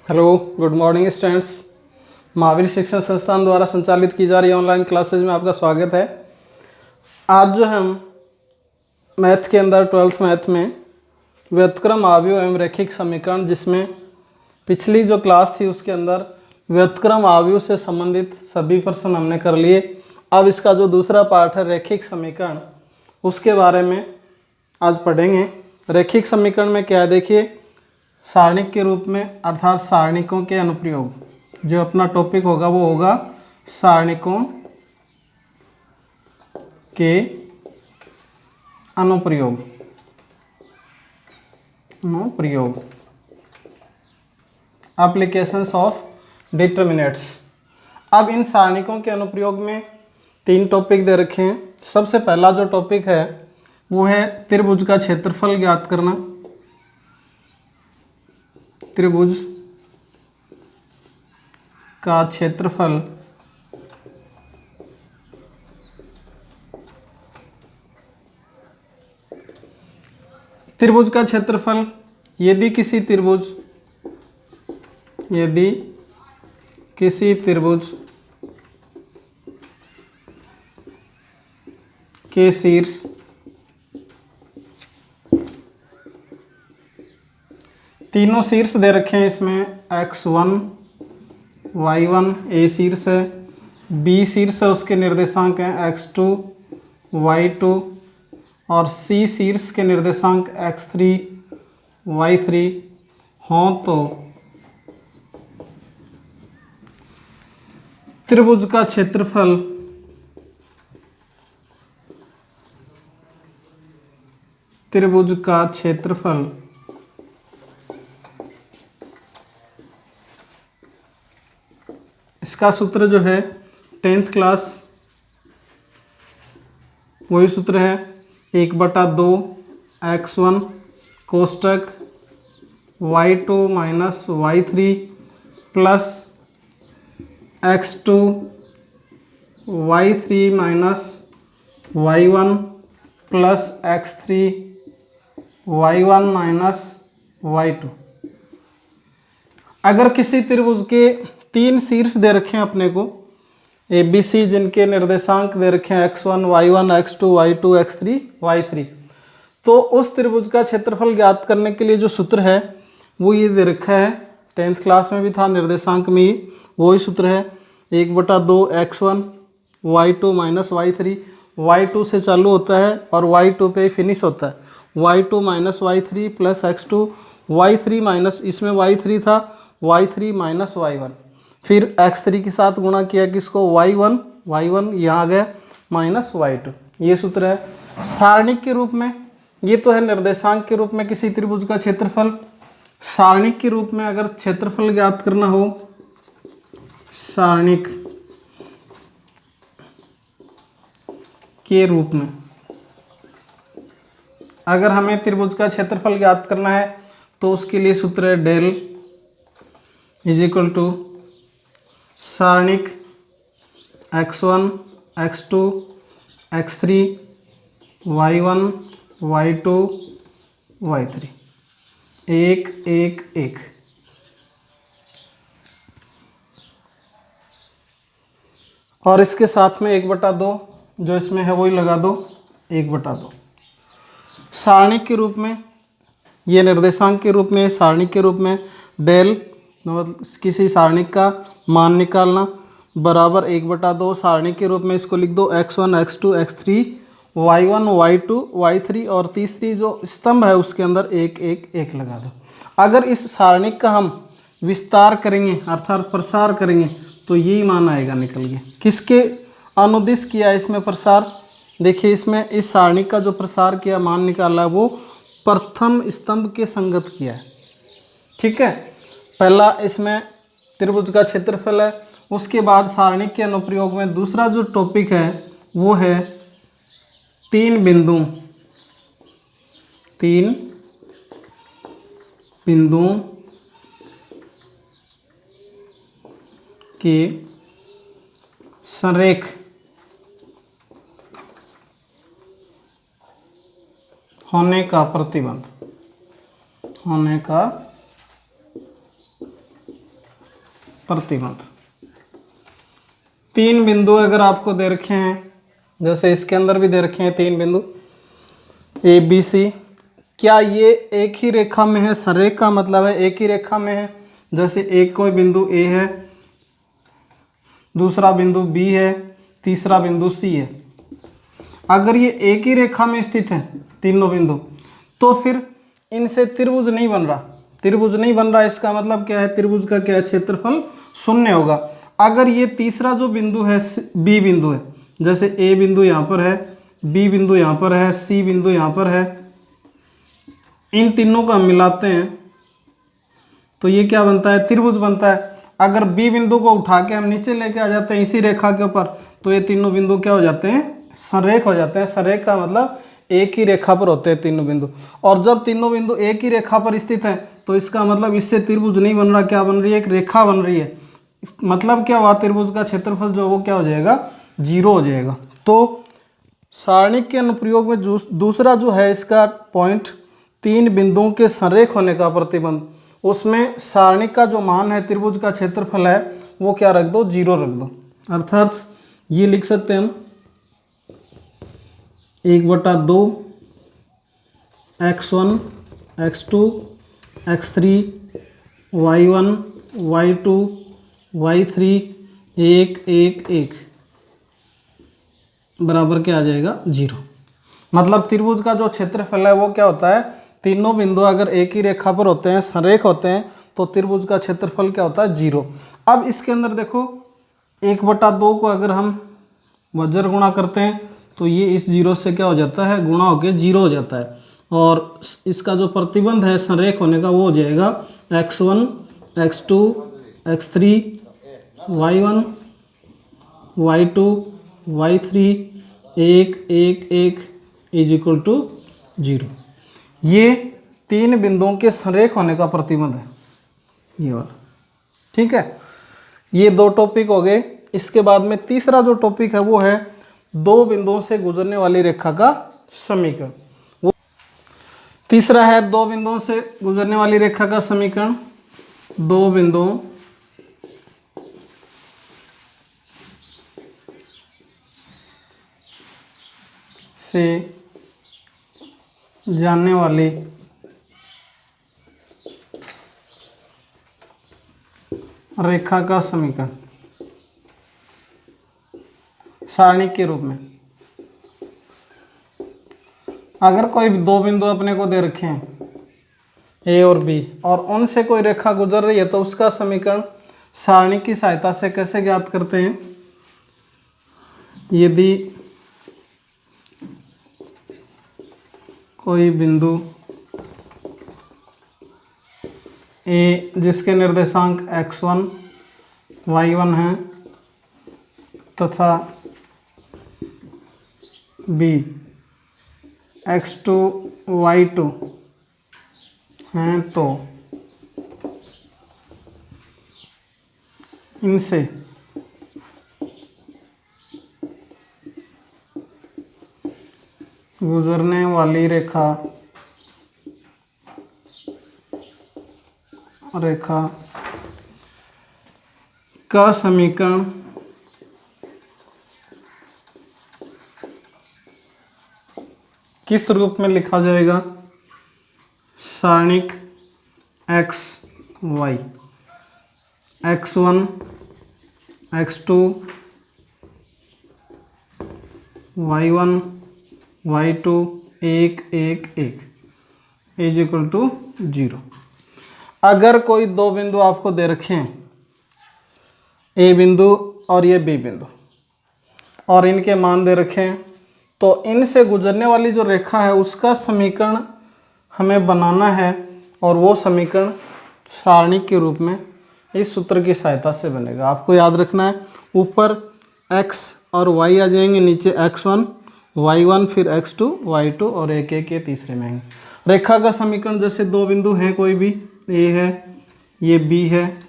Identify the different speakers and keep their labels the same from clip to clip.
Speaker 1: Hello, good morning students. Mahavir शिक्षण संस्थान द्वारा संचालित की जा रही ऑनलाइन क्लासेज में आपका स्वागत है। आज जो हम मैथ के अंदर 12th मैथ में व्युत्क्रम आव्यूह एवं रैखिक समीकरण, जिसमें पिछली जो क्लास थी उसके अंदर व्युत्क्रम आव्यूह से संबंधित सभी प्रश्न हमने कर लिए। अब इसका जो दूसरा पार्ट है रैखिक समीकरण, उसके बारे में आज पढ़ेंगे। रैखिक समीकरण में क्या है, देखिए, सारणिक के रूप में अर्थात सारणिकों के अनुप्रयोग, जो अपना टॉपिक होगा वो होगा सारणिकों के अनुप्रयोग। Applications of determinants. अब इन सारणिकों के अनुप्रयोग में 3 टॉपिक दे रखे हैं। सबसे पहला जो टॉपिक है वो है त्रिभुज का क्षेत्रफल ज्ञात करना। त्रिभुज का क्षेत्रफल यदि किसी त्रिभुज के शीर्ष तीनों शीर्ष दे रखे हैं, इसमें x1 y1 ए शीर्ष है, b शीर्ष है, उसके निर्देशांक हैं x2 y2 और c शीर्ष के निर्देशांक x3 y3 हों तो त्रिभुज का क्षेत्रफल इसका सूत्र जो है 10th क्लास वही सूत्र है 1/2 x1 कोष्टक y2 minus y3 plus x2 y3 minus y1 plus x3 y1 minus y2। अगर किसी त्रिभुज के 3 शीर्ष दे रखे हैं अपने को ए बी सी, जिनके निर्देशांक दे रखे हैं x1 y1 x2 y2 x3 y3, तो उस त्रिभुज का क्षेत्रफल ज्ञात करने के लिए जो सूत्र है वो ये दे रखा है। 10th क्लास में भी था, निर्देशांक में ही वही सूत्र है 1/2 x1 y2 minus y3। y2 से चालू होता है और y2 पे फिनिश होता है। y2 minus y3 plus x2 y3 minus, इसमें y3 था, y3 माइनस y1, फिर x3 के साथ गुणा किया किसको, y1 यहाँ आ गया माइनस y2। ये सूत्र है। सारणिक के रूप में, ये तो है निर्देशांक के रूप में किसी त्रिभुज का क्षेत्रफल। सारणिक के रूप में अगर क्षेत्रफल ज्ञात करना हो, सारणिक के रूप में अगर हमें त्रिभुज का क्षेत्रफल ज्ञात करना है तो उसके लिए सूत्र है डेल इज इक्वल टू सारणिक x1 x2 x3 y1 y2 y3 1 1 1। और इसके साथ में 1/2 जो इसमें है वही लगा दो, 1/2। सारणिक के रूप में, ये निर्देशांक के रूप में, सारणिक के रूप में डेल किसी सारणिक का मान निकालना बराबर 1/2। सारणिक के रूप में इसको लिख दो x1 x2 x3 y1 y2 y3 और तीसरी जो स्तंभ है उसके अंदर 1 1 1 लगा दो। अगर इस सारणिक का हम विस्तार करेंगे अर्थात प्रसार करेंगे तो यही मान आएगा निकल के। किसके अनुदिश किया इसमें प्रसार, देखिए इसमें इस सारणिक का जो प्रसार किया मान निकाला वो प्रथम स्तंभ के संगत किया है। ठीक है, पहला इसमें त्रिभुज का क्षेत्रफल है। उसके बाद सारणिक के अनुप्रयोग में दूसरा जो टॉपिक है वो है 3 बिंदुओं के संरेख होने का प्रतिबंध प्रतिबंध। 3 बिंदु अगर आपको दे रखे हैं, जैसे इसके अंदर भी दे रखे हैं 3 बिंदु ए बी सी, क्या ये एक ही रेखा में है? संरेख का मतलब है एक ही रेखा में है। जैसे एक कोई बिंदु ए है, दूसरा बिंदु बी है, तीसरा बिंदु सी है। अगर ये एक ही रेखा में स्थित है तीनों बिंदु, तो फिर इनसे त्रिभुज नहीं बन रहा। त्रिभुज नहीं बन रहा, इसका मतलब क्या है? त्रिभुज का क्या है? क्षेत्रफल शून्य होगा। अगर ये तीसरा जो बिंदु है बी बिंदु है, जैसे ए बिंदु यहाँ पर है, बी बिंदु यहाँ पर है, सी बिंदु यहाँ पर है, इन तीनों को हम मिलाते हैं तो ये क्या बनता है? त्रिभुज बनता है। अगर बी बिंदु को उठा के हम नीचे लेके आ जाते हैं इसी रेखा के ऊपर, तो ये तीनों बिंदु क्या हो जाते हैं? संरेख हो जाते हैं। संरेख का मतलब एक ही रेखा पर होते हैं तीनों बिंदु। और जब तीनों बिंदु एक ही रेखा पर स्थित हैं, तो इसका मतलब इससे त्रिभुज नहीं बन रहा, क्या बन रही है? एक रेखा बन रही है। मतलब क्या हुआ? त्रिभुज का क्षेत्रफल जो वो क्या हो जाएगा? 0 हो जाएगा। तो सारणिक के अनुप्रयोग में दूसरा जो है इसका पॉइंट, 3 बिंदुओं के संरेख होने का प्रतिबंध, उसमें सारणिक का जो मान है, त्रिभुज का क्षेत्रफल है, वो क्या रख दो? 0 रख दो। अर्थात ये लिख सकते हैं हम 1/2 x1 x2 x3 y1 y2 y3 1 1 1 बराबर क्या आ जाएगा? 0। मतलब त्रिभुज का जो क्षेत्रफल है वो क्या होता है? तीनों बिंदु अगर एक ही रेखा पर होते हैं, संरेख होते हैं, तो त्रिभुज का क्षेत्रफल क्या होता है? 0। अब इसके अंदर देखो 1/2 को अगर हम वज्र गुणा करते हैं तो ये इस 0 से क्या हो जाता है? गुणा होकर 0 हो जाता है। और इसका जो प्रतिबंध है संरेख होने का वो हो जाएगा x1 x2 x3 y1 y2 y3 1 1 1 = 0। ये 3 बिंदुओं के संरेख होने का प्रतिबंध है, ये वाला। ठीक है, ये 2 टॉपिक हो गए। इसके बाद में तीसरा जो टॉपिक है वो है 2 बिंदुओं से गुजरने वाली रेखा का समीकरण। वो तीसरा है 2 बिंदुओं से गुजरने वाली रेखा का समीकरण। 2 बिंदुओं से जाने वाली रेखा का समीकरण सारणिक के रूप में। अगर कोई 2 बिंदु अपने को दे रखे हैं ए और बी, और उनसे कोई रेखा गुजर रही है, तो उसका समीकरण सारणिक की सहायता से कैसे ज्ञात करते हैं? यदि कोई बिंदु ए जिसके निर्देशांक x1 y1 हैं तथा बी x2 y2 हैं, तो इनसे गुजरने वाली रेखा का समीकरण किस रूप में लिखा जाएगा? सारणिक x y x1 x2 y1 y2 1 1 1 = 0। अगर कोई 2 बिंदु आपको दे रखे हैं, ए बिंदु और ये बी बिंदु, और इनके मान दे रखे हैं, तो इनसे गुजरने वाली जो रेखा है उसका समीकरण हमें बनाना है। और वो समीकरण सारणिक के रूप में इस सूत्र की सहायता से बनेगा। आपको याद रखना है, ऊपर x और y आ जाएंगे, नीचे x1 y1 फिर x2 y2 और 1 1 ये तीसरे में आएंगे। रेखा का समीकरण जैसे 2 बिंदु हैं, कोई भी ए है, ये बी है,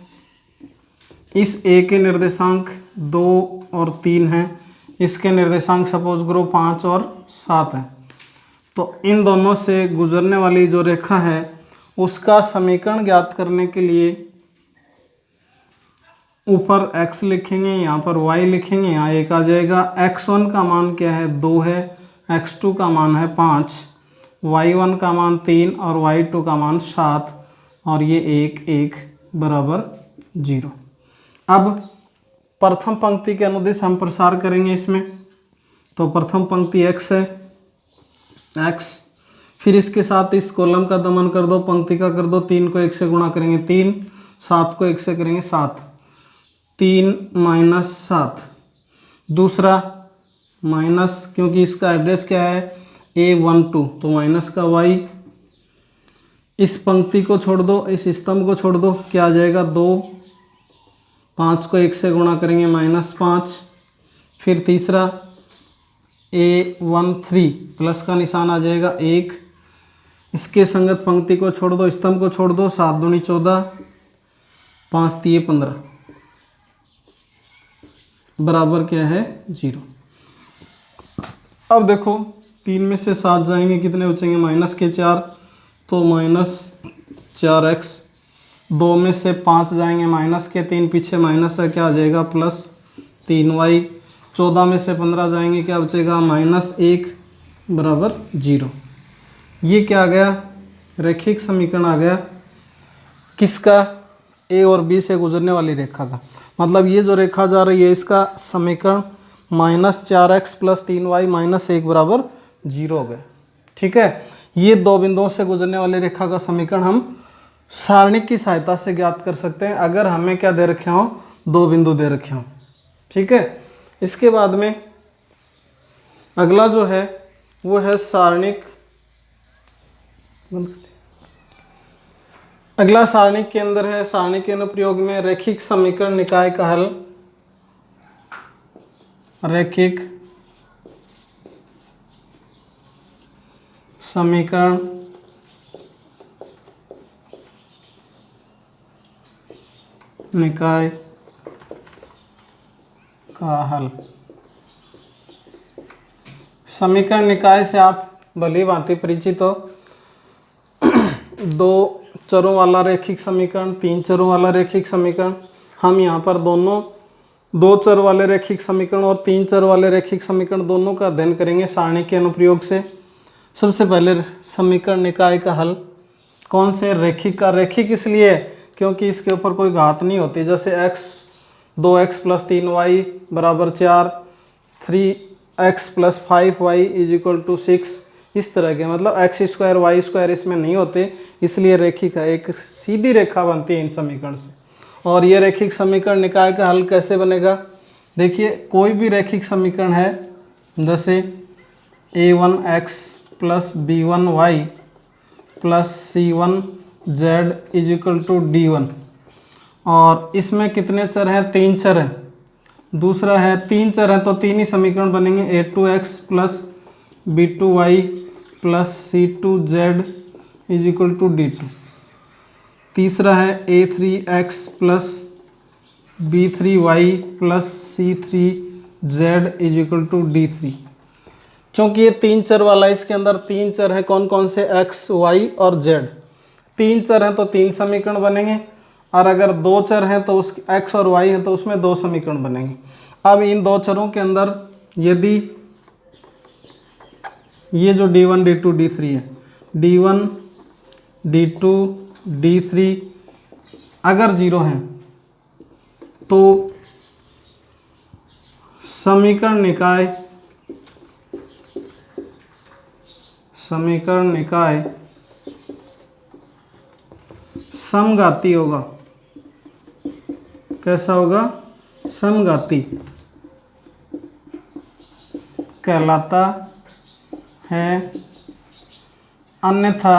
Speaker 1: इस ए के निर्देशांक 2 और 3 हैं, इसके निर्देशांक सपोज करो 5 और 7 हैं, तो इन दोनों से गुजरने वाली जो रेखा है उसका समीकरण ज्ञात करने के लिए ऊपर x लिखेंगे, यहाँ पर y लिखेंगे, यहाँ एक आ जाएगा। x1 का मान क्या है 2 है, x2 का मान है 5, y1 का मान 3 और y2 का मान 7 और ये 1 1 बराबर 0। अब प्रथम पंक्ति के अनुदिश हम प्रसार करेंगे इसमें। तो प्रथम पंक्ति x है, x, फिर इसके साथ इस कॉलम का दमन कर दो, पंक्ति का कर दो। 3 को 1 से गुणा करेंगे 3, 7 को 1 से करेंगे 7, 3 माइनस 7। दूसरा माइनस, क्योंकि इसका एड्रेस क्या है A12, तो माइनस का y। इस पंक्ति को छोड़ दो, इस स्तंभ को छोड़ दो, क्या आ जाएगा 2, 5 को 1 से गुणा करेंगे -5। फिर तीसरा A13, प्लस का निशान आ जाएगा 1। इसके संगत पंक्ति को छोड़ दो, स्तंभ को छोड़ दो, 7 दूनी 14, 5 तिये 15 बराबर क्या है 0। अब देखो 3 में से 7 जाएंगे, कितने बचेंगे माइनस के 4, तो -4x। 2 में से 5 जाएंगे, माइनस के 3, पीछे माइनस है, क्या आ जाएगा +3y। 14 में से 15 जाएंगे, क्या बचेगा -1 बराबर 0। ये क्या आ गया, रैखिक समीकरण आ गया किसका, ए और बी से गुजरने वाली रेखा का। मतलब ये जो रेखा जा रही है इसका समीकरण -4x + 3y - 1 बराबर 0 हो गया। ठीक है, ये दो बिंदुओं से गुजरने वाली रेखा का समीकरण हम सारणिक की सहायता से ज्ञात कर सकते हैं, अगर हमें क्या दे रखे हों, 2 बिंदु दे रखे हों। ठीक है, इसके बाद में अगला जो है वो है सारणिक। अगला सारणिक के अंदर है, सारणिक के अनुप्रयोग में रैखिक समीकरण निकाय का हल। रैखिक समीकरण निकाय का हल। समीकरण निकाय से आप भली भांति परिचित हो। 2 चरों वाला रैखिक समीकरण, 3 चरों वाला रैखिक समीकरण। हम यहाँ पर दोनों 2 चर वाले रैखिक समीकरण और 3 चर वाले रैखिक समीकरण दोनों का अध्ययन करेंगे सारणी के अनुप्रयोग से। सबसे पहले समीकरण निकाय का हल कौन से, रैखिक का। रैखिक इसलिए क्योंकि इसके ऊपर कोई घात नहीं होती, जैसे x 2x + 3y = 4, 3x + 5y = 6, इस तरह के, मतलब x² y² इसमें नहीं होते, इसलिए रैखिक है। एक सीधी रेखा बनती है इन समीकरण से। और ये रैखिक समीकरण निकाय का हल कैसे बनेगा, देखिए कोई भी रैखिक समीकरण है, जैसे a1x + b1y + c1z = d1, और इसमें कितने चर हैं, 3 चर हैं। दूसरा है 3 चर हैं तो 3 ही समीकरण बनेंगे, a2x + b2y + c2z = d2। तीसरा है a3x + b3y + c3z = d3। चूँकि ये 3 चर वाला, इसके अंदर 3 चर हैं, कौन कौन से, x, y और z। 3 चर हैं तो 3 समीकरण बनेंगे, और अगर 2 चर हैं तो उस x और y हैं तो उसमें 2 समीकरण बनेंगे। अब इन 2 चरों के अंदर यदि ये जो d1 d2 d3 है, d1 d2 d3 अगर 0 हैं तो समीकरण निकाय समघाती होगा। कैसा होगा, समघाती कहलाता है, अन्यथा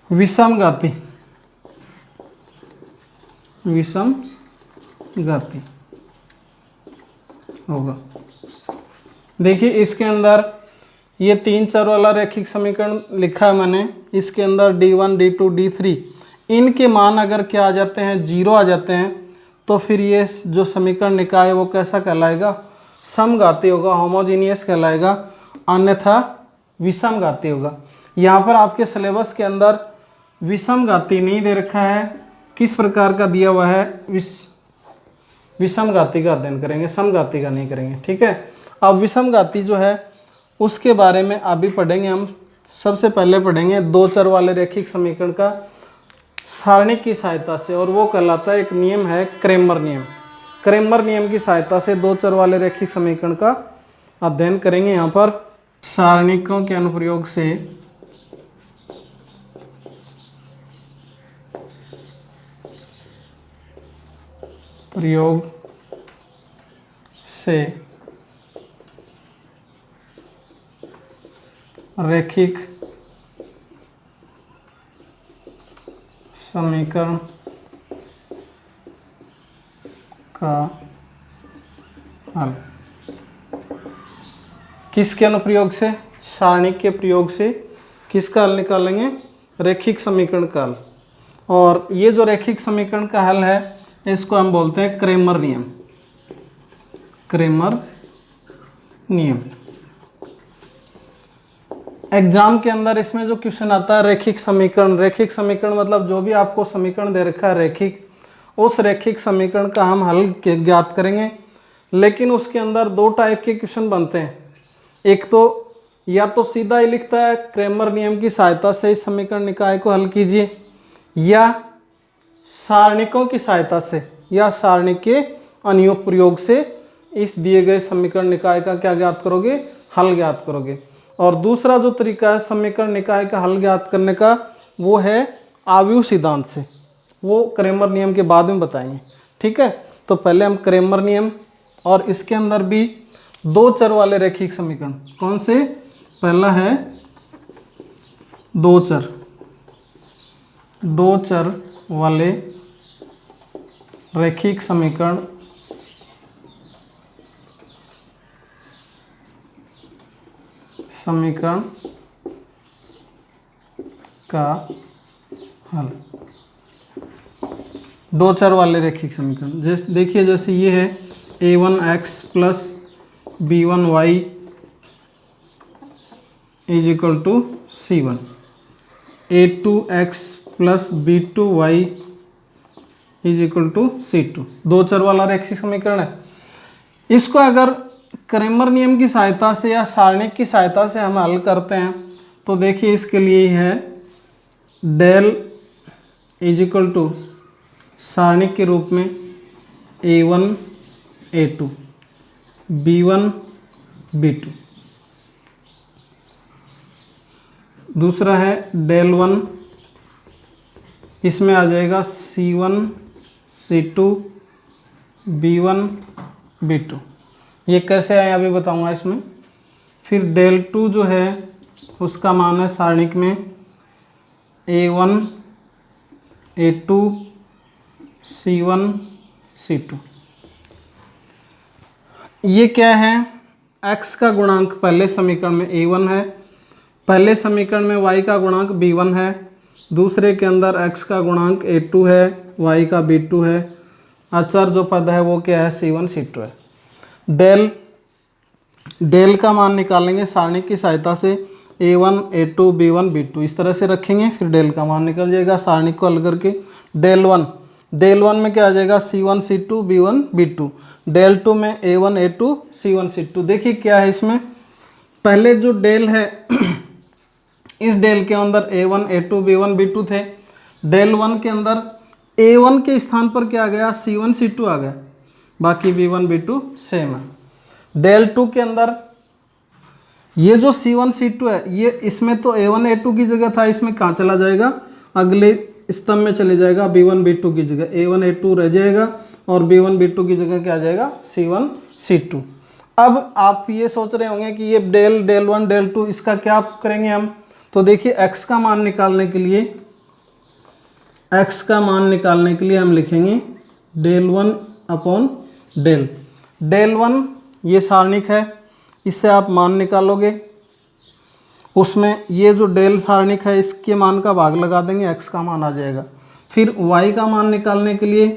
Speaker 1: विषमघाती होगा। देखिए इसके अंदर ये 3 चर वाला रैखिक समीकरण लिखा है मैंने, इसके अंदर d1 d2 d3 इनके मान अगर क्या आ जाते हैं, 0 आ जाते हैं, तो फिर ये जो समीकरण निकाय है वो कैसा कहलाएगा, समघाती होगा, होमोजीनियस कहलाएगा, अन्यथा विषमघाती होगा। यहाँ पर आपके सिलेबस के अंदर विषमघाती नहीं दे रखा है, किस प्रकार का दिया हुआ है, विषमघाती का अध्ययन करेंगे, समघाती का नहीं करेंगे। ठीक है, अब विषमघाती जो है उसके बारे में अभी पढ़ेंगे हम। सबसे पहले पढ़ेंगे दो चर वाले रैखिक समीकरण का सारणिक की सहायता से, और वो कहलाता है, एक नियम है क्रेमर नियम। क्रेमर नियम की सहायता से दो चर वाले रैखिक समीकरण का अध्ययन करेंगे। यहाँ पर सारणिकों के अनुप्रयोग से रैखिक समीकरण का हल। किसके अनुप्रयोग से? सारणिक के प्रयोग से किसका हल निकालेंगे? रैखिक समीकरण का हल। और ये जो रैखिक समीकरण का हल है इसको हम बोलते हैं क्रेमर नियम। क्रेमर नियम। एग्जाम के अंदर इसमें जो क्वेश्चन आता है रैखिक समीकरण, रैखिक समीकरण मतलब जो भी आपको समीकरण दे रखा है रैखिक, उस रैखिक समीकरण का हम हल ज्ञात करेंगे। लेकिन उसके अंदर दो टाइप के क्वेश्चन बनते हैं। एक तो या तो सीधा ही लिखता है क्रेमर नियम की सहायता से इस समीकरण निकाय को हल कीजिए, या सारणिकों की सहायता से या सारणिक के अनुयोग प्रयोग से इस दिए गए समीकरण निकाय का क्या ज्ञात करोगे? हल ज्ञात करोगे। और दूसरा जो तरीका है समीकरण निकाय का हल ज्ञात करने का, वो है आव्यूह सिद्धांत से। वो क्रेमर नियम के बाद में बताएंगे। ठीक है, तो पहले हम क्रेमर नियम और इसके अंदर भी दो चर वाले रैखिक समीकरण, कौन से? पहला है दो चर वाले रैखिक समीकरण का हल। दो चर वाले रैखिक समीकरण जैसे देखिए, जैसे ये है a1x plus b1y is equal to c1, a2x plus b2y is equal to c2। दो चर वाला रैखिक समीकरण है। इसको अगर क्रेमर नियम की सहायता से या सारणिक की सहायता से हम हल करते हैं तो देखिए इसके लिए है डेल इज इक्वल टू सारणिक के रूप में a1 a2 b1 b2। दूसरा है डेल 1, इसमें आ जाएगा c1 c2 b1 b2। ये कैसे आए अभी बताऊंगा इसमें। फिर डेल 2 जो है उसका मान है सारणिक में a1 a2 c1 c2। ये क्या है? x का गुणांक पहले समीकरण में a1 है, पहले समीकरण में y का गुणांक b1 है, दूसरे के अंदर x का गुणांक a2 है, y का b2 है। अचर जो पद है वो क्या है? c1 c2 है। डेल का मान निकालेंगे सारणिक की सहायता से a1 a2 b1 b2 इस तरह से रखेंगे, फिर डेल का मान निकल जाएगा सारणिक को हल करके। डेल 1 में क्या आ जाएगा? c1 c2 b1 b2। Del 2 में a1 a2 c1 c2। देखिए क्या है इसमें, पहले जो डेल है इस डेल के अंदर a1 a2 b1 b2 थे। डेल 1 के अंदर a1 के स्थान पर क्या आ गया? c1 c2 आ गया, बाकी b1 b2 सेम है। डेल 2 के अंदर ये जो c1 c2 है, ये इसमें तो a1 a2 की जगह था, इसमें कहाँ चला जाएगा? अगले स्तंभ में चले जाएगा, b1 b2 की जगह a1 a2 रह जाएगा और b1 b2 की जगह क्या आ जाएगा? c1 c2। अब आप ये सोच रहे होंगे कि ये डेल 1 डेल 2 इसका क्या करेंगे हम? तो देखिए x का मान निकालने के लिए हम लिखेंगे डेल 1 अपॉन डेल 1। ये सारणिक है, इससे आप मान निकालोगे, उसमें ये जो डेल सारणिक है इसके मान का भाग लगा देंगे, x का मान आ जाएगा। फिर y का मान निकालने के लिए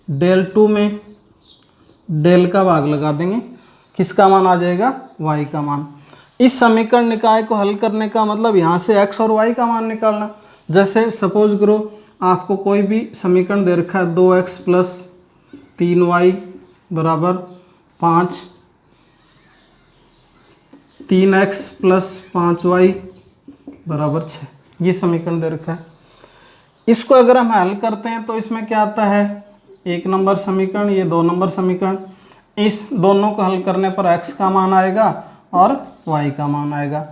Speaker 1: डेल 2 में डेल का भाग लगा देंगे, किसका मान आ जाएगा? y का मान। इस समीकरण निकाय को हल करने का मतलब यहाँ से x और y का मान निकालना। जैसे सपोज करो आपको कोई भी समीकरण दे रखा है 2x प्लस 3y बराबर 5, 3x प्लस 5y बराबर 6, ये समीकरण दे रखा है। इसको अगर हम हल करते हैं तो इसमें क्या आता है, 1 नंबर समीकरण, ये 2 नंबर समीकरण। इस दोनों को हल करने पर x का मान आएगा और y का मान आएगा।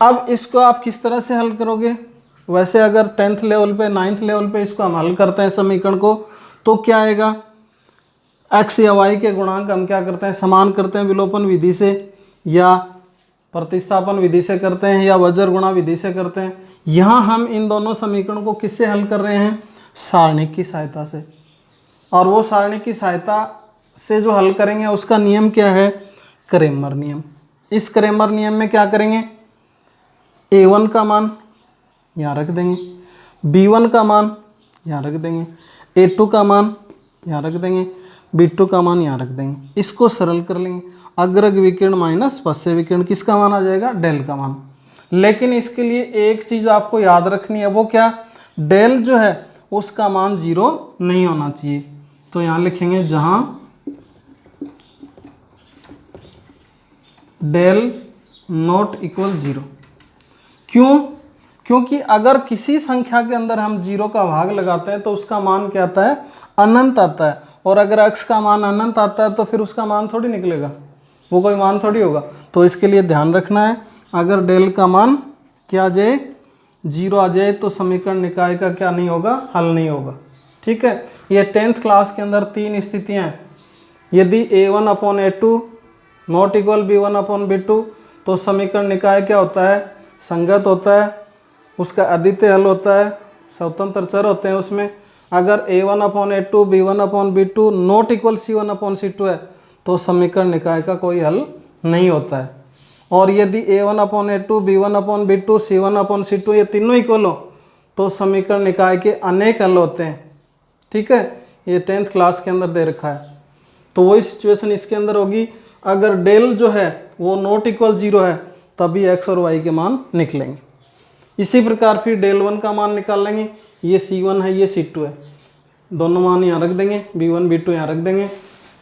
Speaker 1: अब इसको आप किस तरह से हल करोगे, वैसे अगर 10th लेवल पे 9th लेवल पे इसको हम हल करते हैं समीकरण को, तो क्या आएगा, x या y के गुणांक हम क्या करते हैं, समान करते हैं विलोपन विधि से या प्रतिस्थापन विधि से करते हैं या वज्र गुणा विधि से करते हैं। यहाँ हम इन दोनों समीकरणों को किससे हल कर रहे हैं, सारणिक की सहायता से। और वो सारणिक की सहायता से जो हल करेंगे उसका नियम क्या है, क्रेमर नियम। इस क्रेमर नियम में क्या करेंगे, a1 का मान यहाँ रख देंगे, b1 का मान यहाँ रख देंगे, a2 का मान यहाँ रख देंगे, b2 का मान यहाँ रख देंगे। इसको सरल कर लेंगे, अग्रग विकिरण माइनस पश्य विकिरण, किसका मान आ जाएगा, डेल का मान। लेकिन इसके लिए एक चीज़ आपको याद रखनी है, वो क्या, डेल जो है उसका मान 0 नहीं होना चाहिए। तो यहाँ लिखेंगे जहाँ डेल नॉट इक्वल 0। क्यों, क्योंकि अगर किसी संख्या के अंदर हम 0 का भाग लगाते हैं तो उसका मान क्या आता है, अनंत आता है। और अगर x का मान अनंत आता है तो फिर उसका मान थोड़ी निकलेगा, वो कोई मान थोड़ी होगा। तो इसके लिए ध्यान रखना है, अगर डेल का मान क्या आ जाए, 0 आ जाए तो समीकरण निकाय का क्या नहीं होगा, हल नहीं होगा। ठीक है, ये 10th क्लास के अंदर 3 स्थितियाँ हैं। यदि a1/a2 नॉट इक्वल b1/b2 तो समीकरण निकाय क्या होता है, संगत होता है, उसका अद्वितीय हल होता है, स्वतंत्र चर होते हैं उसमें। अगर a1/a2 b1/b2 not equal c1/c2 है तो समीकरण निकाय का कोई हल नहीं होता है। और यदि a1/a2 b1/b2 c1/c2 ये तीनों इक्वल हो तो समीकरण निकाय के अनेक हल होते हैं। ठीक है, ये 10th क्लास के अंदर दे रखा है। तो वही सिचुएशन इसके अंदर होगी, अगर डेल जो है वो नॉट इक्वल 0 है तभी x और y के मान निकलेंगे। इसी प्रकार फिर डेल 1 का मान निकाल लेंगे, ये c1 है ये c2 है, दोनों मान यहाँ रख देंगे, b1 b2 यहाँ रख देंगे,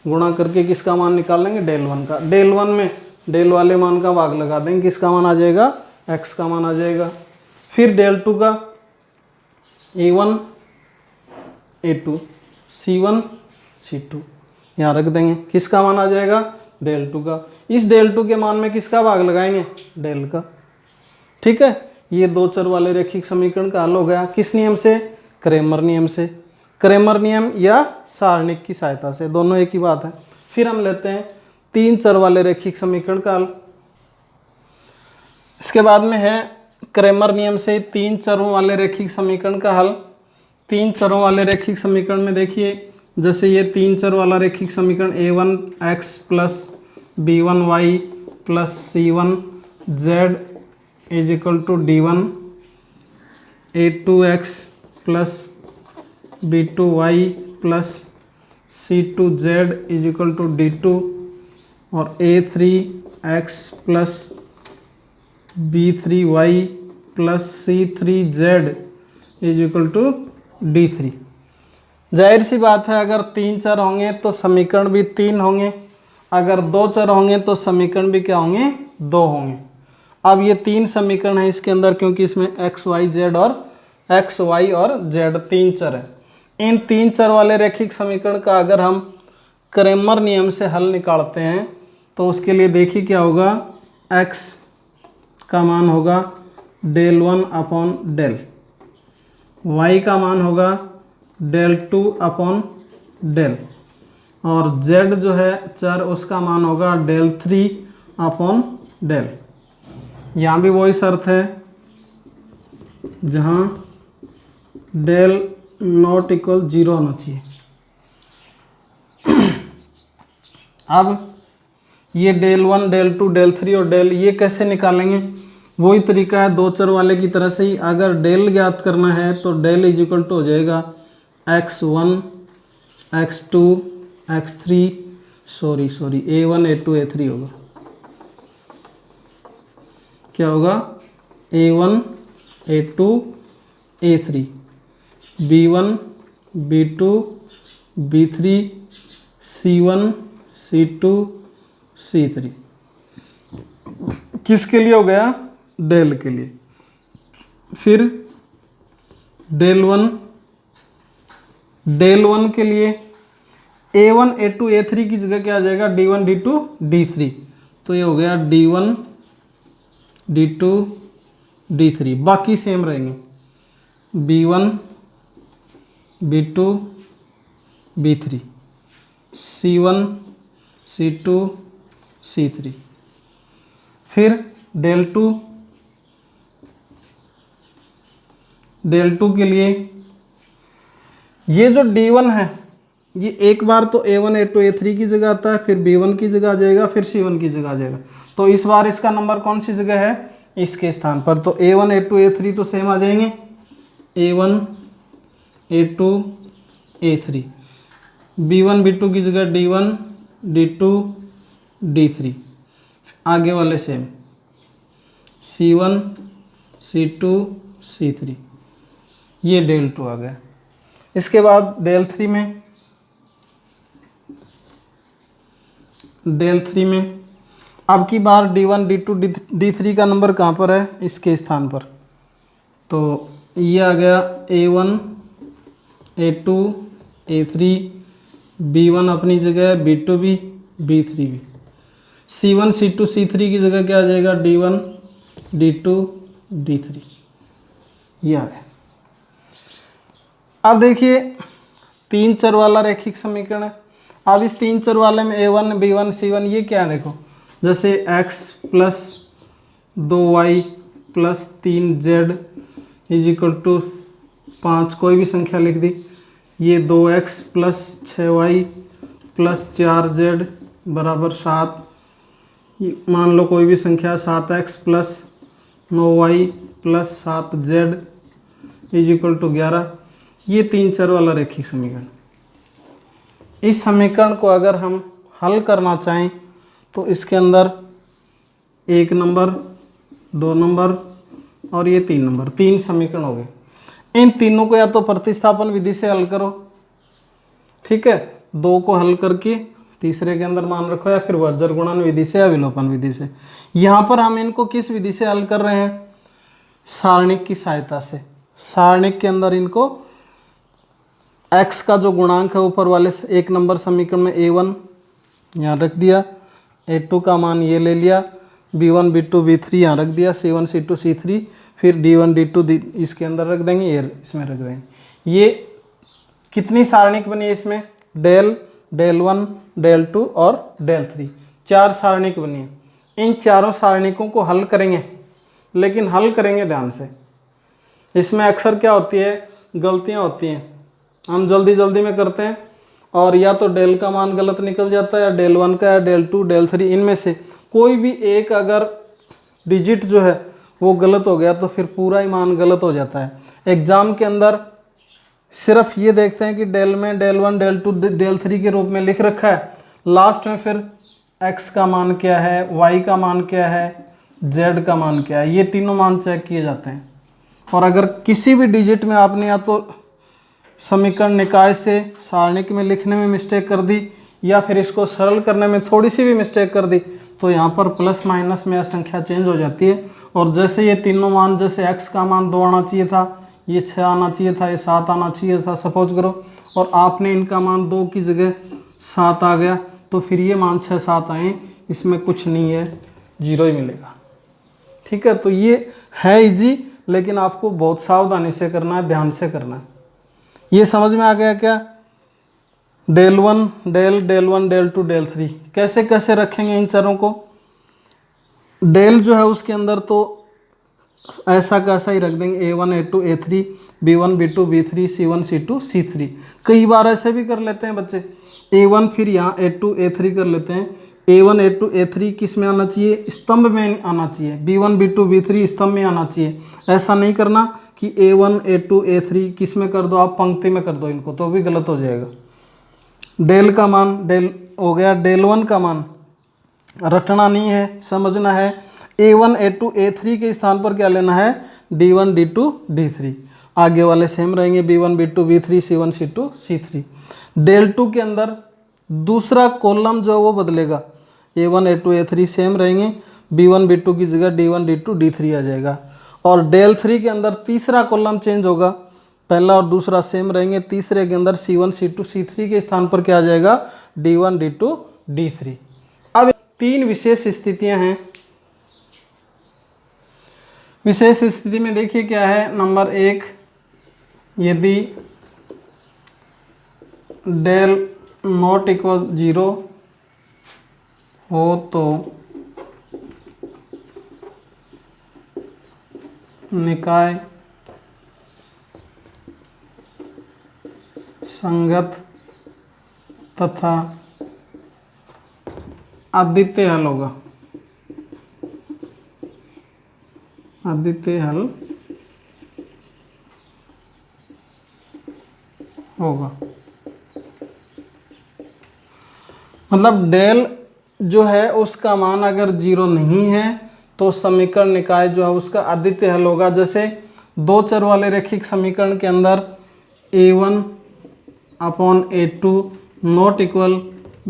Speaker 1: गुणा करके किसका मान निकाल लेंगे, डेल 1 का। डेल 1 में डेल वाले मान का भाग लगा देंगे, किसका मान आ जाएगा, x का मान आ जाएगा। फिर डेल 2 का a1 a2 c1 c2 यहाँ रख देंगे, किसका मान आ जाएगा, डेल 2 का। इस डेल 2 के मान में किसका भाग लगाएंगे, डेल का। ठीक है, ये 2 चर वाले रैखिक समीकरण का हल हो गया, किस नियम से, क्रेमर नियम से। क्रेमर नियम या सारणिक की सहायता से, दोनों एक ही बात है। फिर हम लेते हैं 3 चर वाले रैखिक समीकरण का हल। इसके बाद में है क्रेमर नियम से 3 चरों वाले रैखिक समीकरण का हल। 3 चरों वाले रैखिक समीकरण में देखिए, जैसे ये 3 चर वाला रैखिक समीकरण a1x plus b1y plus c1z is equal to d1, a2x plus b2y plus c2z is equal to d2 और a3x plus b3y plus c3z is equal to d3। जाहिर सी बात है, अगर 3 चर होंगे तो समीकरण भी 3 होंगे, अगर 2 चर होंगे तो समीकरण भी क्या होंगे, 2 होंगे। अब ये 3 समीकरण है इसके अंदर, क्योंकि इसमें x y z और z 3 चर है। इन 3 चर वाले रैखिक समीकरण का अगर हम क्रेमर नियम से हल निकालते हैं तो उसके लिए देखिए क्या होगा, x का मान होगा डेल 1 अपॉन डेल, y का मान होगा डेल 2 अपॉन डेल, और z जो है चर उसका मान होगा डेल 3 अपॉन डेल। यहाँ भी वही शर्त है जहाँ डेल नॉट इक्वल 0 होना चाहिए। अब ये डेल 1 डेल 2 डेल 3 और डेल, ये कैसे निकालेंगे, वही तरीका है 2 चर वाले की तरह से ही। अगर डेल ज्ञात करना है तो डेल इज इक्वल टू हो जाएगा x1 x2 x3 a1 a2 a3 होगा। क्या होगा, a1 a2 A3, B1 B2 B3 C1 C2 C3 किसके लिए हो गया? डेल के लिए। फिर डेल वन के लिए A1 A2 A3 की जगह क्या आ जाएगा? D1 D2 D3। तो ये हो गया D1 D2 D3, बाकी सेम रहेंगे B1 B2 B3 C1 C2 C3। फिर डेल टू के लिए ये जो D1 है ये एक बार तो A1 A2 A3 की जगह आता है, फिर B1 की जगह आ जाएगा, फिर C1 की जगह आ जाएगा। तो इस बार इसका नंबर कौन सी जगह है? इसके स्थान पर। तो A1 A2 A3 तो सेम आ जाएंगे, A1 A2 A3। B1 B2 की जगह D1 D2 D3, आगे वाले सेम C1 C2 C3। ये डेल टू आ गया। इसके बाद डेल थ्री में अब की बार D1 D2 D3 का नंबर कहाँ पर है? इसके स्थान पर। तो ये आ गया A1 A2 A3, B1 अपनी जगह, B2 भी B3 भी। C1 C2 C3 की जगह क्या आ जाएगा? D1 D2 D3। ये आ गया। अब देखिए तीन चर वाला रैखिक समीकरण है। अब इस तीन चर वाले में A1 B1 C1 ये क्या है? देखो जैसे x plus 2y plus 3z is equal to 5, कोई भी संख्या लिख दी। ये 2x plus 6y plus 4z बराबर 7, मान लो कोई भी संख्या 7x plus 9y plus 7z is equal to 11। ये तीन चर वाला रैखिक समीकरण। इस समीकरण को अगर हम हल करना चाहें तो इसके अंदर 1 नंबर 2 नंबर और ये 3 नंबर, 3 समीकरण हो गए। इन तीनों को या तो प्रतिस्थापन विधि से हल करो, ठीक है, 2 को हल करके तीसरे के अंदर मान रखो, या फिर वर्जर गुणन विधि से या विलोपन विधि से। यहाँ पर हम इनको किस विधि से हल कर रहे हैं? सारणिक की सहायता से। सारणिक के अंदर इनको x का जो गुणांक है ऊपर वाले 1 नंबर समीकरण में A1 यहाँ रख दिया, A2 का मान ये ले लिया, B1 B2 B3 यहाँ रख दिया, C1 C2 C3, फिर D1 D2 इसके अंदर रख देंगे, ये इसमें रख देंगे। ये कितनी सारणिक बनी है? इसमें डेल 1 डेल 2 और डेल 3, 4 सारणिक बनी है। इन चारों सारणिकों को हल करेंगे, लेकिन हल करेंगे ध्यान से। इसमें अक्सर क्या होती है? गलतियाँ होती हैं, हम जल्दी में करते हैं और या तो डेल का मान गलत निकल जाता है, या डेल 1 का, या डेल 2 डेल 3, इनमें से कोई भी एक अगर डिजिट जो है वो गलत हो गया तो फिर पूरा ही मान गलत हो जाता है। एग्जाम के अंदर सिर्फ ये देखते हैं कि डेल में डेल 1 डेल 2 डेल 3 के रूप में लिख रखा है, लास्ट में फिर x का मान क्या है, y का मान क्या है, z का मान क्या है, ये तीनों मान चेक किए जाते हैं। और अगर किसी भी डिजिट में आपने या तो समीकरण निकाय से सारणिक में लिखने में मिस्टेक कर दी, या फिर इसको सरल करने में थोड़ी सी भी मिस्टेक कर दी, तो यहाँ पर प्लस माइनस में संख्या चेंज हो जाती है। और जैसे ये तीनों मान, जैसे x का मान 2 आना चाहिए था, ये 6 आना चाहिए था, ये 7 आना चाहिए था सपोज करो, और आपने इनका मान 2 की जगह 7 आ गया, तो फिर ये मान 6 7 आए, इसमें कुछ नहीं है, 0 ही मिलेगा। ठीक है, तो ये है इजी, लेकिन आपको बहुत सावधानी से करना है, ध्यान से करना है। ये समझ में आ गया क्या? डेल 1 डेल 1 डेल 2 डेल 3 कैसे कैसे रखेंगे इन चरों को? डेल जो है उसके अंदर तो ऐसा कैसा ही रख देंगे, A1 A2 A3 B1 B2 B3 C1 C2 C3। कई बार ऐसे भी कर लेते हैं बच्चे, A1 फिर यहाँ A2 A3 कर लेते हैं। A1 A2 A3 किस में आना चाहिए? स्तंभ में आना चाहिए। B1 B2 B3 स्तंभ में आना चाहिए। ऐसा नहीं करना कि A1 A2 A3 किस में कर दो, आप पंक्ति में कर दो इनको, तो भी गलत हो जाएगा। डेल का मान डेल हो गया, डेल 1 का मान रटना नहीं है, समझना है। A1 A2 A3 के स्थान पर क्या लेना है? D1 D2 D3, आगे वाले सेम रहेंगे B1 B2 B3 C1 C2 C3। Del 2 के अंदर दूसरा कॉलम जो है वो बदलेगा, A1 A2 A3 सेम रहेंगे, B1 B2 की जगह D1 D2 D3 आ जाएगा। और डेल 3 के अंदर तीसरा कॉलम चेंज होगा, पहला और दूसरा सेम रहेंगे, तीसरे के अंदर C1 C2 C3 के स्थान पर क्या आ जाएगा, D1 D2 D3। अब तीन विशेष स्थितियां हैं। विशेष स्थिति में देखिए क्या है, नंबर 1, यदि डेल नॉट इक्वल 0 हो तो निकाय संगत तथा अद्वितीय हल होगा। अद्वितीय हल होगा, मतलब डेल जो है उसका मान अगर 0 नहीं है तो समीकरण निकाय जो है उसका अद्वितीय हल होगा। जैसे दो चर वाले रैखिक समीकरण के अंदर A1 upon A2 not equal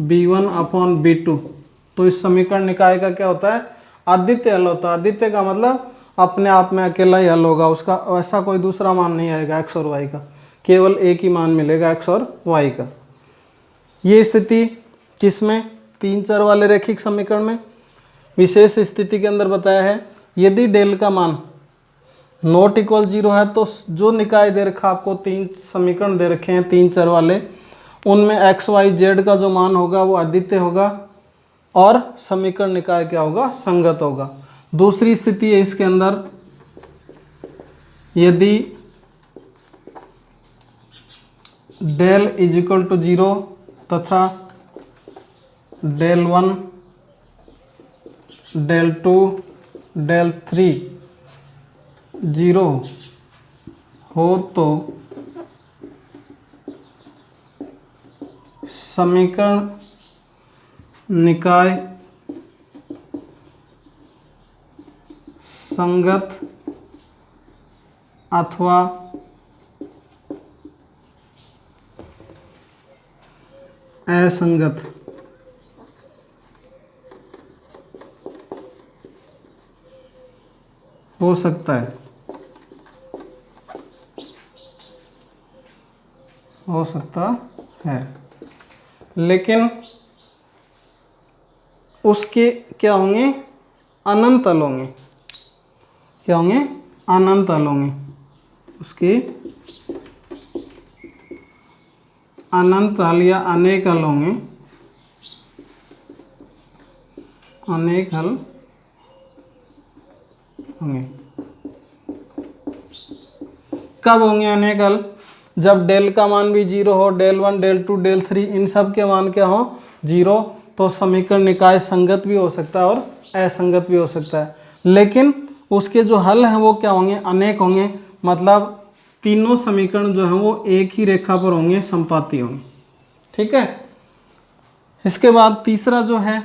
Speaker 1: B1 upon B2, तो इस समीकरण निकाय का क्या होता है, अद्वितीय हल होता है। अद्वितीय का मतलब अपने आप में अकेला ही हल होगा, उसका वैसा कोई दूसरा मान नहीं आएगा x और y का, केवल एक ही मान मिलेगा x और y का। ये स्थिति किसमें, तीन चर वाले रैखिक समीकरण में। विशेष स्थिति के अंदर बताया है यदि डेल का मान नॉट इक्वल 0 है तो जो निकाय दे रखा, आपको तीन समीकरण दे रखे हैं तीन चर वाले, उनमें x y z का जो मान होगा वो अद्वितीय होगा और समीकरण निकाय क्या होगा, संगत होगा। दूसरी स्थिति है इसके अंदर, यदि डेल इज इक्वल टू 0 तथा डेल 1 डेल 2 डेल 3 0 हो तो समीकरण निकाय संगत अथवा असंगत हो सकता है, हो सकता है, लेकिन उसके क्या होंगे, अनंत हल होंगे। क्या होंगे, अनंत हल होंगे, उसके अनंत हल या अनेक हल होंगे, अनेक हल होंगे। कब होंगे अनेक हल, जब डेल का मान भी 0 हो, डेल 1 डेल 2 डेल 3 इन सब के मान क्या हो 0, तो समीकरण निकाय संगत भी हो सकता है और असंगत भी हो सकता है। लेकिन उसके जो हल हैं वो क्या होंगे, अनेक होंगे, मतलब तीनों समीकरण जो हैं वो एक ही रेखा पर होंगे, संपाती होंगे। ठीक है। इसके बाद तीसरा जो है,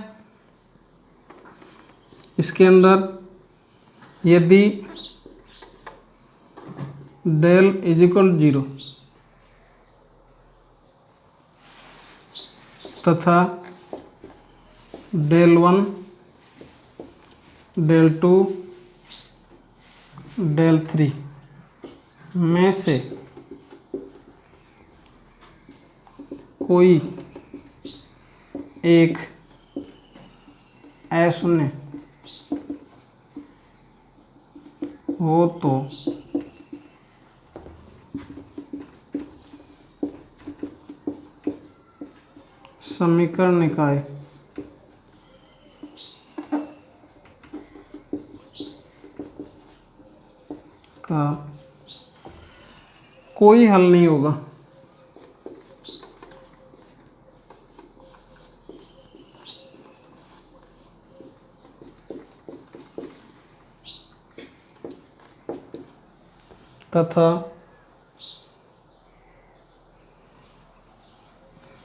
Speaker 1: इसके अंदर यदि डेल इज इक्वल 0 तथा डेल 1 डेल 2 डेल 3 में से कोई एक अशून्य हो तो समीकरण निकाय का कोई हल नहीं होगा। तथा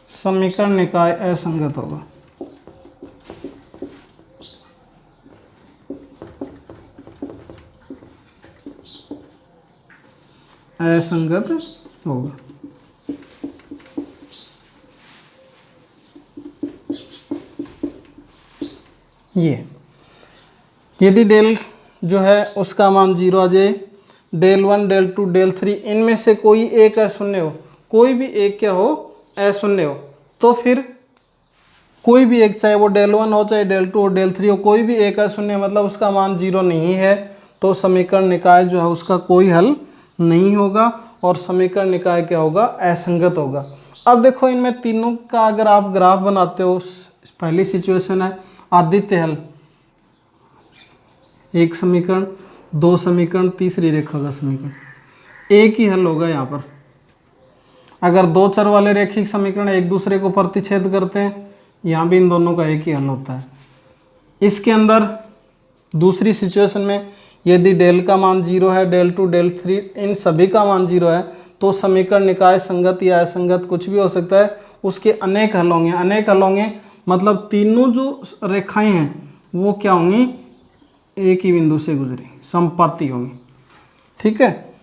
Speaker 1: समीकरण निकाय असंगत होगा। असंगत होगा। ये यदि डेल जो है उसका मान 0 आ जाए, डेल 1 डेल 2 डेल 3 इनमें से कोई एक अशून्य हो, कोई भी एक क्या हो, अशून्य हो, तो फिर कोई भी एक, चाहे वो डेल 1 हो चाहे डेल 2 हो डेल 3 हो, कोई भी एक अशून्य मतलब उसका मान 0 नहीं है, तो समीकरण निकाय जो है उसका कोई हल नहीं होगा और समीकरण निकाय क्या होगा, असंगत होगा। अब देखो इनमें तीनों का अगर आप ग्राफ बनाते हो, पहली सिचुएशन है आदित्य हल, एक समीकरण, दो समीकरण, तीसरी रेखा का समीकरण, एक ही हल होगा यहाँ पर। अगर दो चर वाले रेखिक समीकरण एक दूसरे को प्रतिच्छेद करते हैं, यहाँ भी इन दोनों का एक ही हल होता है। इसके अंदर दूसरी सिचुएशन में यदि डेल का मान 0 है, डेल 2 डेल 3 इन सभी का मान 0 है, तो समीकरण निकाय संगत या असंगत कुछ भी हो सकता है, उसके अनेक हल होंगे। अनेक हल होंगे मतलब तीनों जो रेखाएं हैं वो क्या होंगी, एक ही बिंदु से गुजरेंगी, समपाती होंगी। ठीक है,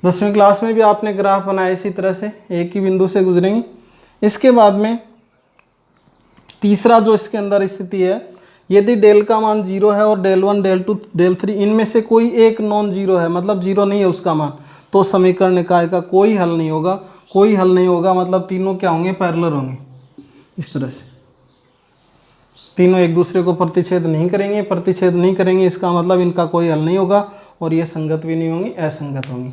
Speaker 1: 10वीं क्लास में भी आपने ग्राफ बनाया इसी तरह से, एक ही बिंदु से गुजरेंगी। इसके बाद में तीसरा जो इसके अंदर स्थिति है, यदि डेल का मान 0 है और डेल 1 डेल 2 डेल 3 इनमें से कोई एक नॉन जीरो है, मतलब 0 नहीं है उसका मान, तो समीकरण निकाय का कोई हल नहीं होगा। कोई हल नहीं होगा मतलब तीनों क्या होंगे, पैरेलल होंगे। इस तरह से तीनों एक दूसरे को प्रतिच्छेद नहीं करेंगे, प्रतिच्छेद नहीं करेंगे इसका मतलब इनका कोई हल नहीं होगा और ये संगत भी नहीं होंगी, असंगत होंगी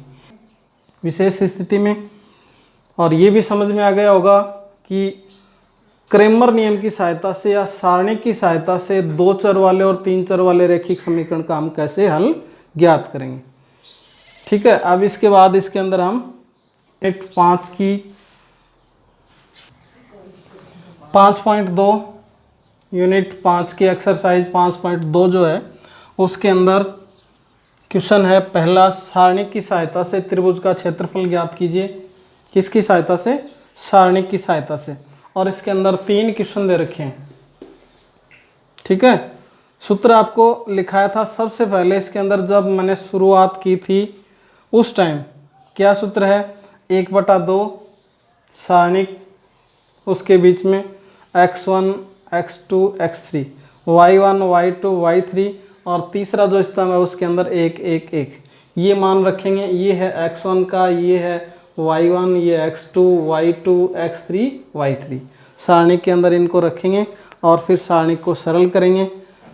Speaker 1: विशेष स्थिति में। और ये भी समझ में आ गया होगा कि क्रेमर नियम की सहायता से या सारणी की सहायता से दो चर वाले और तीन चर वाले रेखिक समीकरण का हम कैसे हल ज्ञात करेंगे। ठीक है, अब इसके बाद इसके अंदर हम 5.2 यूनिट 5 की एक्सरसाइज 5.2 जो है उसके अंदर क्वेश्चन है पहला, सारणी की सहायता से त्रिभुज का क्षेत्रफल ज्ञात कीजिए। किसकी सहायता से, सारणी की सहायता से। और इसके अंदर 3 क्वेश्चन दे रखे हैं। ठीक है, सूत्र आपको लिखाया था सबसे पहले इसके अंदर जब मैंने शुरुआत की थी उस टाइम। क्या सूत्र है, 1/2 सारणी, उसके बीच में x1 x2 x3, y1 y2 y3 और तीसरा जो स्तंभ है उसके अंदर 1 1 1। ये मान रखेंगे, ये है x1 का, ये है y1, ये x2 y2 x3 y3। सारणी के अंदर इनको रखेंगे और फिर सारणी को सरल करेंगे।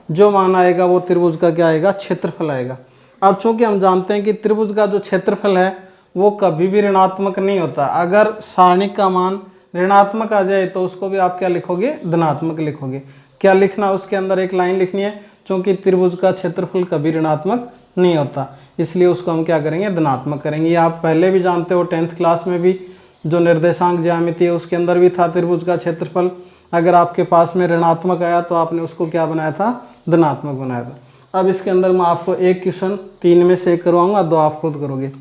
Speaker 1: जो मान आएगा वो त्रिभुज का क्या आएगा, क्षेत्रफल आएगा। अब चूंकि हम जानते हैं कि त्रिभुज का जो क्षेत्रफल है वो कभी भी ऋणात्मक नहीं होता। अगर सारणी का मान ऋणात्मक आ जाए तो उसको भी आप क्या लिखोगे, धनात्मक लिखोगे। क्या लिखना, उसके अंदर एक लाइन लिखनी है, क्योंकि त्रिभुज का क्षेत्रफल कभी ऋणात्मक नहीं होता, इसलिए उसको हम क्या करेंगे, धनात्मक करेंगे। ये आप पहले भी जानते हो, 10th क्लास में भी जो निर्देशांक ज्यामिति है उसके अंदर भी था त्रिभुज का क्षेत्रफल। अगर आपके पास में ऋणात्मक आया तो आपने उसको क्या बनाया था, धनात्मक बनाया था। अब इसके अंदर मैं आपको एक क्वेश्चन 3 में से एक करवाऊंगा, 2 आप खुद करोगे।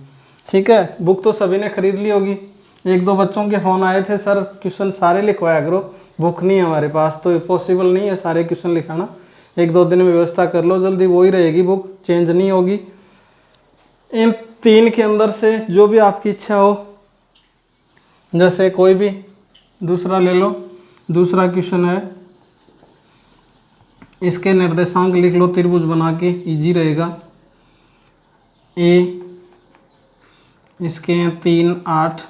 Speaker 1: ठीक है, बुक तो सभी ने खरीद ली होगी। 1-2 बच्चों के फ़ोन आए थे, सर क्वेश्चन सारे लिखवाया करो, बुक नहीं है हमारे पास, तो पॉसिबल नहीं है सारे क्वेश्चन लिखाना। 1-2 दिन में व्यवस्था कर लो, जल्दी वही रहेगी, बुक चेंज नहीं होगी। इन 3 के अंदर से जो भी आपकी इच्छा हो, जैसे कोई भी दूसरा ले लो। दूसरा क्वेश्चन है, इसके निर्देशांक लिख लो त्रिभुज बना के, इजी रहेगा। ए इसके हैं 3 8,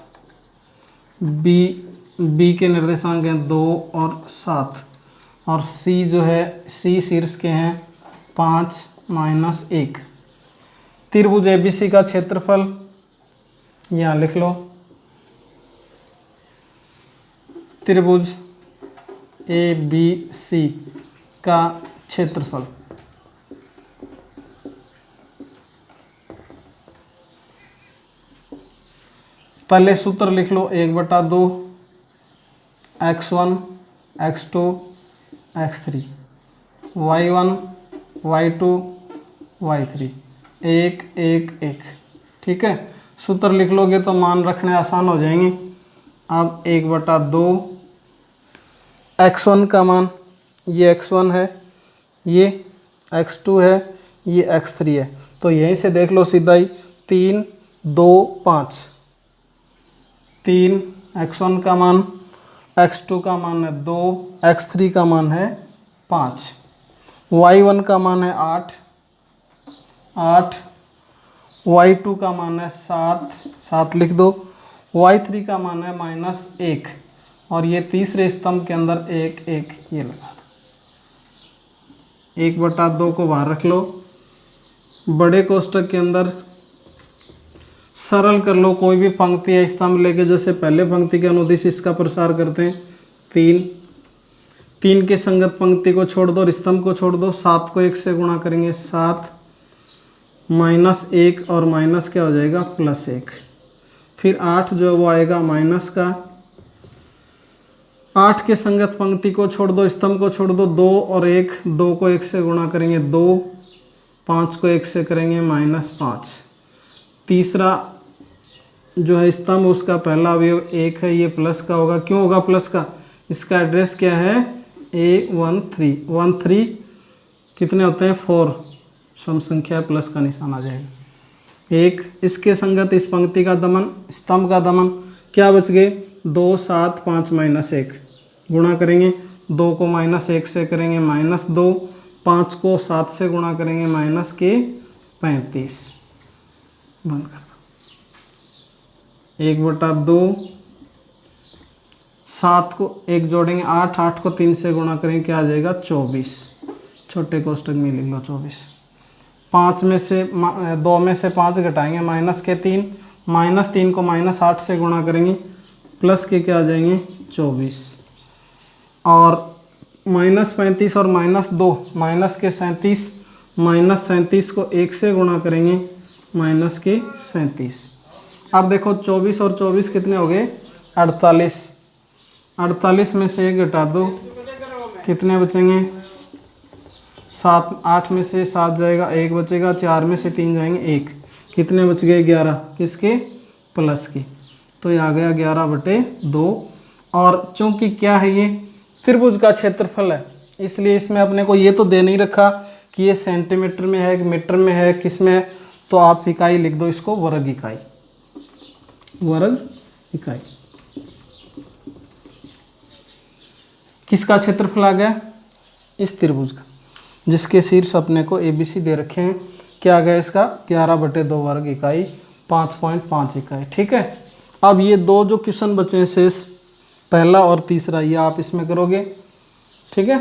Speaker 1: बी के निर्देशांक हैं 2 और 7, और सी जो है, सी शीर्ष के हैं 5 - 1। त्रिभुज एबीसी का क्षेत्रफल यहाँ लिख लो, त्रिभुज ABC का क्षेत्रफल। पहले सूत्र लिख लो, 1/2 x1 x2 x3, y1 y2 y3, 1 1 1। ठीक है, सूत्र लिख लोगे तो मान रखने आसान हो जाएंगे। अब 1/2 x1 का मान, ये x1 है, ये x2 है, ये x3 है, तो यहीं से देख लो सीधा ही 3 2 5, 3 x1 का मान, x2 का मान है 2, x3 का मान है 5, y1 का मान है 8, y2 का मान है 7 लिख दो, y3 का मान है -1 और ये तीसरे स्तंभ के अंदर 1 1 ये लगा दो। 1/2 को बाहर रख लो, बड़े कोष्टक के अंदर सरल कर लो, कोई भी पंक्ति या स्तंभ लेके जैसे पहले पंक्ति के अनुदिश इसका प्रसार करते हैं 3 के संगत पंक्ति को छोड़ दो और स्तंभ को छोड़ दो, 7 को 1 से गुणा करेंगे 7, -1 और माइनस क्या हो जाएगा +1, फिर 8 जो है वो आएगा माइनस का, 8 के संगत पंक्ति को छोड़ दो, स्तंभ को छोड़ दो, 2 और 1, 2 को 1 से गुणा करेंगे 2, 5 को 1 से करेंगे -5, तीसरा जो है स्तंभ उसका पहला अवयव 1 है, ये प्लस का होगा, क्यों होगा प्लस का, इसका एड्रेस क्या है A13 कितने होते हैं 4, सम संख्या प्लस का निशान आ जाएगा 1, इसके संगत इस पंक्ति का दमन, स्तंभ का दमन, क्या बच गए 2 7 5 -1, गुणा करेंगे 2 को -1 से करेंगे -2, 5 को 7 से गुणा करेंगे -35, बंद कर दो, 1/2, 7 को 1 जोड़ेंगे 8, 8 को 3 से गुणा करेंगे क्या आ जाएगा 24, छोटे कोष्टक में लिख लो 24, 5 में से 2 में से 5 घटाएंगे -3, -3 को -8 से गुणा करेंगे प्लस के क्या आ जाएंगे 24, और -35 और -2 माइनस के 37, -37 को 1 से गुणा करेंगे -37। अब देखो 24 और 24 कितने हो गए 48, 48 में से 1 घटा दो कितने बचेंगे 7, 8 में से 7 जाएगा 1 बचेगा, 4 में से 3 जाएंगे 1, कितने बच गए 11, किसके प्लस की, तो ये आ गया 11/2। और चूंकि क्या है ये त्रिभुज का क्षेत्रफल है, इसलिए इसमें अपने को ये तो दे नहीं रखा कि ये सेंटीमीटर में है, मीटर में है, किस में है, तो आप इकाई लिख दो इसको वर्ग इकाई, वर्ग इकाई। किसका क्षेत्रफल आ गया इस त्रिभुज का, जिसके शीर्ष अपने को ABC दे रखे हैं, क्या आ गया इसका 11/2 वर्ग इकाई 5.5 इकाई। ठीक है, अब ये दो जो क्वेश्चन बचे हैं शेष, पहला और तीसरा, ये आप इसमें करोगे। ठीक है।